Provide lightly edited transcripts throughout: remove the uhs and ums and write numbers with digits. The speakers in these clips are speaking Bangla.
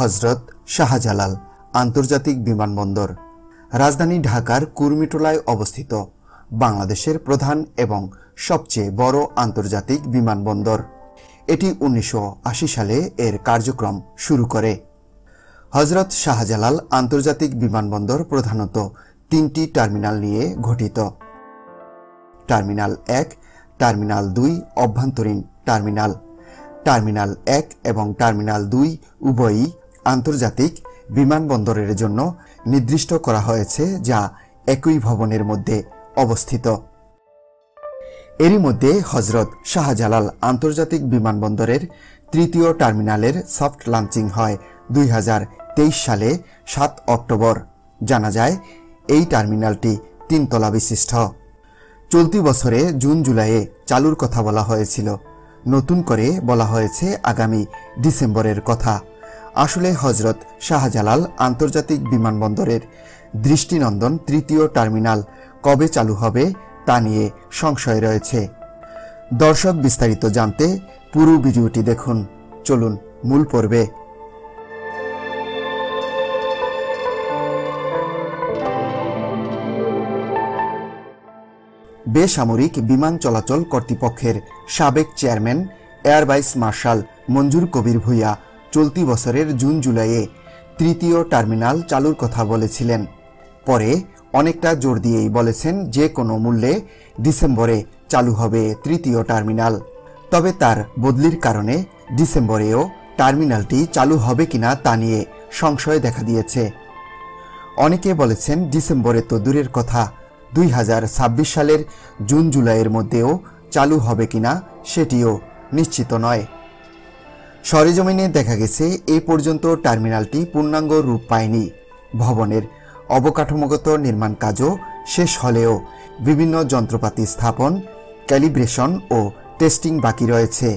হযরত শাহজালাল আন্তর্জাতিক বিমানবন্দর রাজধানী ঢাকার কুর্মিটোলায় অবস্থিত বাংলাদেশের প্রধান এবং সবচেয়ে বড় আন্তর্জাতিক বিমানবন্দর। এটি 1980 সালে এর কার্যক্রম শুরু করে। হযরত শাহজালাল আন্তর্জাতিক বিমানবন্দর প্রধানত 3টি টার্মিনাল নিয়ে গঠিত। টার্মিনাল 1, টার্মিনাল 2 অভ্যন্তরীণ টার্মিনাল। টার্মিনাল 1 এবং টার্মিনাল 2 উভয়ই আন্তর্জাতিক বিমানবন্দরের জন্য নির্দিষ্ট করা হয়েছে, যা একই ভবনের মধ্যে অবস্থিত। এরই মধ্যে হযরত শাহজালাল আন্তর্জাতিক বিমানবন্দরের 3য় টার্মিনালের সফট লঞ্চিং হয় 2023 সালে 7 অক্টোবর। জানা যায় এই টার্মিনালটি 3 তলা বিশিষ্ট। চলতি বছরে জুন জুলাইয়ে চালুর কথা বলা হয়েছিল, নতুন করে বলা হয়েছে আগামী ডিসেম্বরের কথা। আসলে হযরত শাহজালাল আন্তর্জাতিক বিমানবন্দরের দৃষ্টিনন্দন 3য় টার্মিনাল কবে চালু হবে তা নিয়ে সংশয় রয়েছে। দর্শক, বিস্তারিত জানতে পুরো ভিডিওটি দেখুন। চলুন মূল পর্বে। বেসামরিক বিমান চলাচল কর্তৃপক্ষের সাবেক চেয়ারম্যান এয়ার ভাইস মার্শাল মঞ্জুর কবির ভূঁইয়া চলতি বছরের জুন জুলাইয়ে 3য় টার্মিনাল চালুর কথা বলেছিলেন। পরে অনেকটা জোর দিয়েই বলেছেন যে কোনো মূল্যে ডিসেম্বরে চালু হবে 3য় টার্মিনাল। তবে তার বদলির কারণে ডিসেম্বরেও টার্মিনালটি চালু হবে কিনা তা নিয়ে সংশয় দেখা দিয়েছে। অনেকে বলেছেন ডিসেম্বরে তো দূরের কথা, 2026 সালের জুন জুলাইয়ের মধ্যেও চালু হবে কিনা সেটিও নিশ্চিত নয়। সরেজমিনে দেখা গেছে এ পর্যন্ত টার্মিনালটি পূর্ণাঙ্গ রূপ পায়নি। ভবনের অবকাঠামোগত নির্মাণ কাজও শেষ হলেও বিভিন্ন যন্ত্রপাতি স্থাপন, ক্যালিব্রেশন ও টেস্টিং বাকি রয়েছে।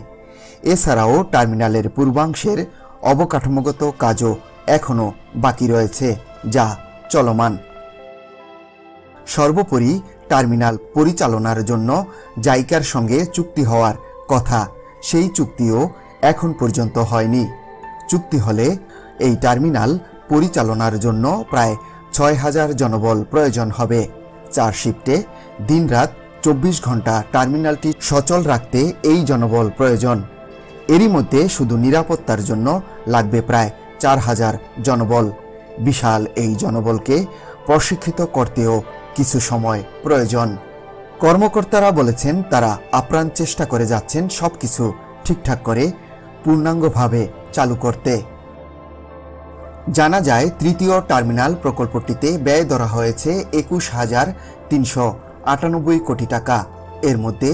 এছাড়াও টার্মিনালের পূর্বাংশের অবকাঠামোগত কাজও এখনও বাকি রয়েছে, যা চলমান। সর্বোপরি টার্মিনাল পরিচালনার জন্য জাইকার সঙ্গে চুক্তি হওয়ার কথা, সেই চুক্তিও এখন পর্যন্ত হয়নি। চুক্তি হলে এই টার্মিনাল পরিচালনার জন্য প্রায় 6000 জনবল প্রয়োজন হবে। 4 শিফটে দিনরাত 24 ঘন্টা টার্মিনালটি সচল রাখতে এই জনবল প্রয়োজন। এরই মধ্যে শুধু নিরাপত্তার জন্য লাগবে প্রায় 4000 জনবল। বিশাল এই জনবলকে প্রশিক্ষিত করতেও কিছু সময় প্রয়োজন। কর্মকর্তারা বলেছেন তারা আপ্রাণ চেষ্টা করে যাচ্ছেন সবকিছু ঠিকঠাক করে পূর্ণাঙ্গভাবে চালু করতে। জানা যায় 3য় টার্মিনাল প্রকল্পটিতে ব্যয় ধরা হয়েছে 21,398 কোটি টাকা। এর মধ্যে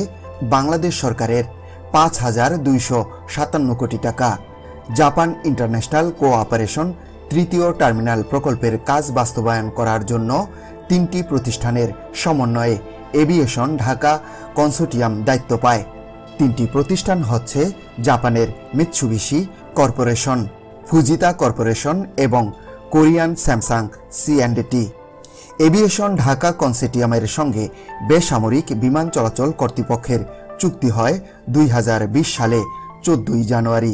বাংলাদেশ সরকারের 5,257 কোটি টাকা। জাপান ইন্টারন্যাশনাল কোঅপারেশন 3য় টার্মিনাল প্রকল্পের কাজ বাস্তবায়ন করার জন্য 3টি প্রতিষ্ঠানের সমন্বয়ে এভিয়েশন ঢাকা কনসোর্টিয়াম দায়িত্ব পায়। 3টি প্রতিষ্ঠান হচ্ছে জাপানের মিৎসুবিশি কর্পোরেশন, ফুজিতা কর্পোরেশন এবং Korean Samsung C&T। Aviation Dhaka কনসোর্টিয়ামের সঙ্গে বেসামরিক বিমান চলাচল কর্তৃপক্ষের চুক্তি হয় 2020 সালে 14 জানুয়ারি।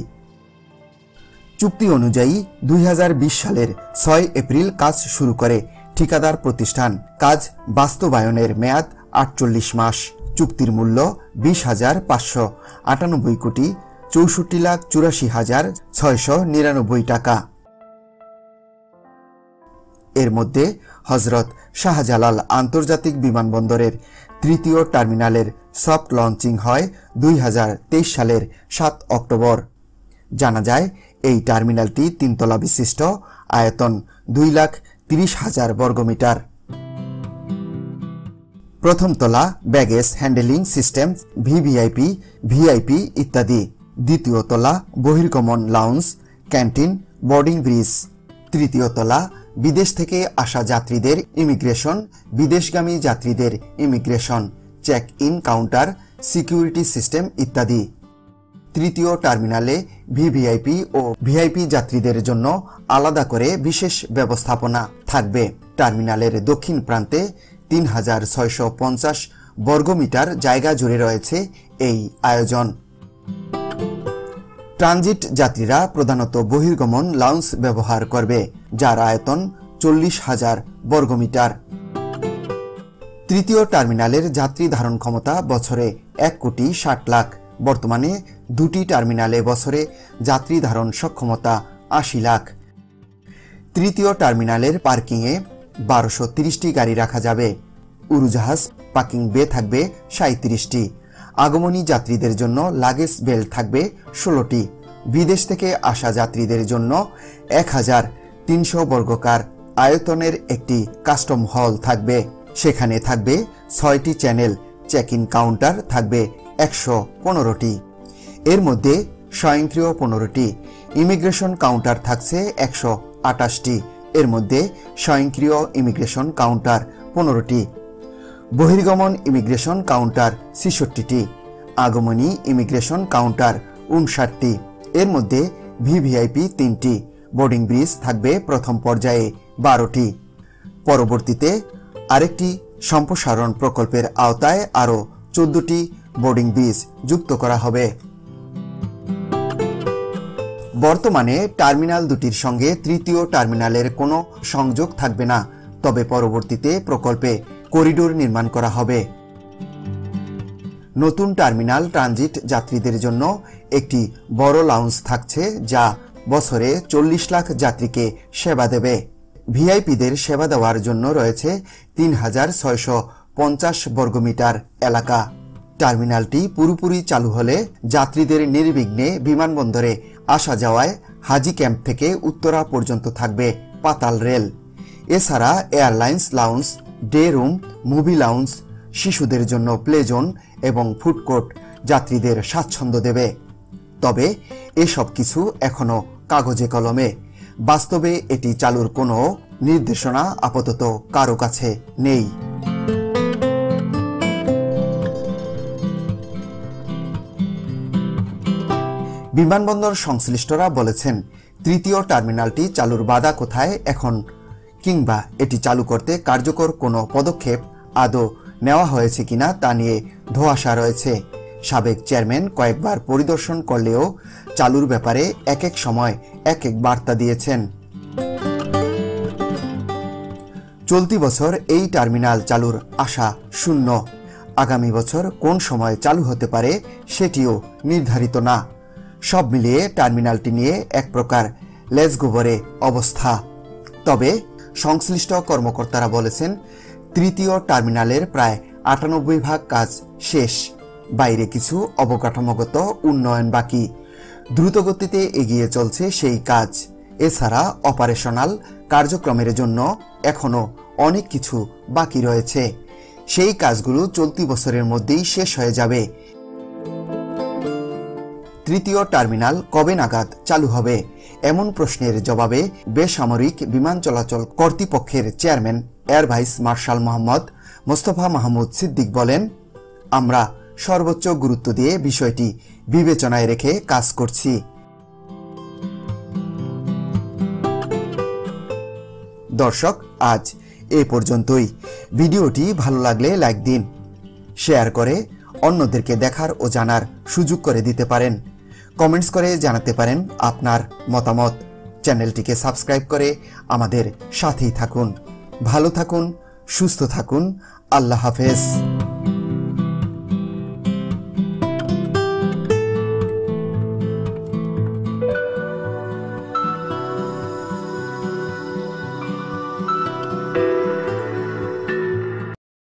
চুক্তি অনুযায়ী 2020 সালের 6 এপ্রিল কাজ শুরু করে ঠিকাদার প্রতিষ্ঠান। কাজ বাস্তবায়নের মেয়াদ 48 মাস। চুক্তির মূল্য 20,598 কোটি 64,84,699 টাকা। এর মধ্যে হযরত শাহজালাল আন্তর্জাতিক বিমানবন্দরের 3য় টার্মিনালের সফট লঞ্চিং হয় 2023 সালের 7 অক্টোবর। জানা যায় এই টার্মিনালটি 3 তলা বিশিষ্ট, আয়তন 2,30,000 বর্গমিটার। প্রথম তলা baggage handling system, VVIP, VIP ইত্যাদি। দ্বিতীয় তলা বহির্গমন লাউঞ্জ, ক্যান্টিন, বোর্ডিং ব্রিজ। তৃতীয় তলা বিদেশ থেকে আসা যাত্রীদের ইমিগ্রেশন, বিদেশগামী যাত্রীদের immigration, check in counter, security system ইত্যাদি। তৃতীয় টার্মিনালে ভিভিআইপি ও ভিআইপি যাত্রীদের জন্য আলাদা করে বিশেষ ব্যবস্থাপনা থাকবে। টার্মিনালের দক্ষিণ প্রান্তে 3650 বর্গমিটার জায়গা জুড়ে রয়েছে এই আয়োজন। ট্রানজিট যাত্রীরা প্রধানত বহির্গমন লাউঞ্জ ব্যবহার করবে, যার আয়তন 40,000 বর্গমিটার। তৃতীয় টার্মিনালের যাত্রী ধারণ ক্ষমতা বছরে 1,60,00,000। বর্তমানে দুটি টার্মিনালে বছরে যাত্রী ধারণ সক্ষমতা 80 লাখ। তৃতীয় টার্মিনালের পার্কিংয়ে 1230টি গাড়ি রাখা যাবে। উড়োজাহাজ পার্কিং বে থাকবে 37টি। আগমনী যাত্রীদের জন্য লাগেজ বেল্ট থাকবে 16টি। বিদেশ থেকে আসা যাত্রীদের জন্য 1300 বর্গকার আয়তনের একটি কাস্টম হল থাকবে। সেখানে থাকবে 6টি চ্যানেল। চেক ইন কাউন্টার থাকবে 115টি। এর মধ্যে স্বয়ংক্রিয় 15টি। ইমিগ্রেশন কাউন্টার থাকছে 128টি। এর মধ্যে স্বয়ংক্রিয় ইমিগ্রেশন কাউন্টার 15টি। বহির্গমন ইমিগ্রেশন কাউন্টার 66টি। আগমনী ইমিগ্রেশন কাউন্টার 59টি। এর মধ্যে ভিভিআইপি 3টি। বোর্ডিং ব্রিজ থাকবে প্রথম পর্যায়ে 12টি। পরবর্তীতে আরেকটি সম্প্রসারণ প্রকল্পের আওতায় আরও 14টি বোর্ডিং ব্রিজ যুক্ত করা হবে। বর্তমানে টার্মিনাল দুটির সঙ্গে তৃতীয় টার্মিনালের কোনো সংযোগ থাকবে না, তবে পরবর্তীতে প্রকল্পে করিডোর নির্মাণ করা হবে। নতুন টার্মিনাল ট্রানজিট যাত্রীদের জন্য একটি বড় লাউঞ্জ থাকছে, যা বছরে 40 লাখ যাত্রীকে সেবা দেবে। ভিআইপিদের সেবা দেওয়ার জন্য রয়েছে 3650 বর্গমিটার এলাকা। টার্মিনালটি পুরোপুরি চালু হলে যাত্রীদের নির্বিঘ্নে বিমানবন্দরে আসা যাওয়ায় হাজি ক্যাম্প থেকে উত্তরা পর্যন্ত থাকবে পাতাল রেল। এছাড়া airlines lounge, day room, movie lounge, শিশুদের জন্য প্লে জোন এবং ফুড কোর্ট যাত্রীদের স্বাচ্ছন্দ্য দেবে। তবে এসব কিছু এখনো কাগজে কলমে। বাস্তবে এটি চালুর কোনো নির্দেশনা আপাতত কারো কাছে নেই। বিমানবন্দর সংশ্লিষ্টরা বলেছেন, তৃতীয় টার্মিনালটি চালুর বাধা কোথায় এখন, কিংবা এটি চালু করতে কার্যকর কোনো পদক্ষেপ আদৌ নেওয়া হয়েছে কিনা তা নিয়ে ধোঁয়াশা রয়েছে। সাবেক চেয়ারম্যান কয়েকবার পরিদর্শন করলেও চালুর ব্যাপারে এক এক সময় এক এক বার্তা দিয়েছেন। চলতি বছর এই টার্মিনাল চালুর আশা শূন্য। আগামী বছর কোন সময় চালু হতে পারে সেটিও নির্ধারিত না। সব মিলিয়ে টার্মিনালটি নিয়ে এক প্রকার লেজগোবরে অবস্থা। তবে সংশ্লিষ্ট কর্মকর্তারা বলেছেন, তৃতীয় টার্মিনালের প্রায় 98% কাজ শেষ। বাইরে কিছু অবকাঠামোগত উন্নয়ন বাকি। দ্রুতগতিতে এগিয়ে চলছে সেই কাজ। এছাড়া অপারেশনাল কার্যক্রমের জন্য এখনো অনেক কিছু বাকি রয়েছে। সেই কাজগুলো চলতি বছরের মধ্যেই শেষ হয়ে যাবে। তৃতীয় টার্মিনাল কবে নাগাদ চালু হবে, এমন প্রশ্নের জবাবে বেসামরিক বিমান চলাচল কর্তৃপক্ষের chairman air vice marshal Mohammad Mostafa Mahmud Siddique বলেন, আমরা সর্বোচ্চ গুরুত্ব দিয়ে বিষয়টি বিবেচনায় রেখে কাজ করছি। দর্শক, আজ এ পর্যন্তই। ভিডিওটি ভালো লাগলে লাইক দিন, শেয়ার করে অন্যদেরকে দেখার ও জানার সুযোগ করে দিতে পারেন। কমেন্টস করে জানাতে পারেন আপনার মতামত। চ্যানেলটিকে সাবস্ক্রাইব করে আমাদের সাথেই থাকুন। ভালো থাকুন, সুস্থ থাকুন। আল্লাহ হাফেজ।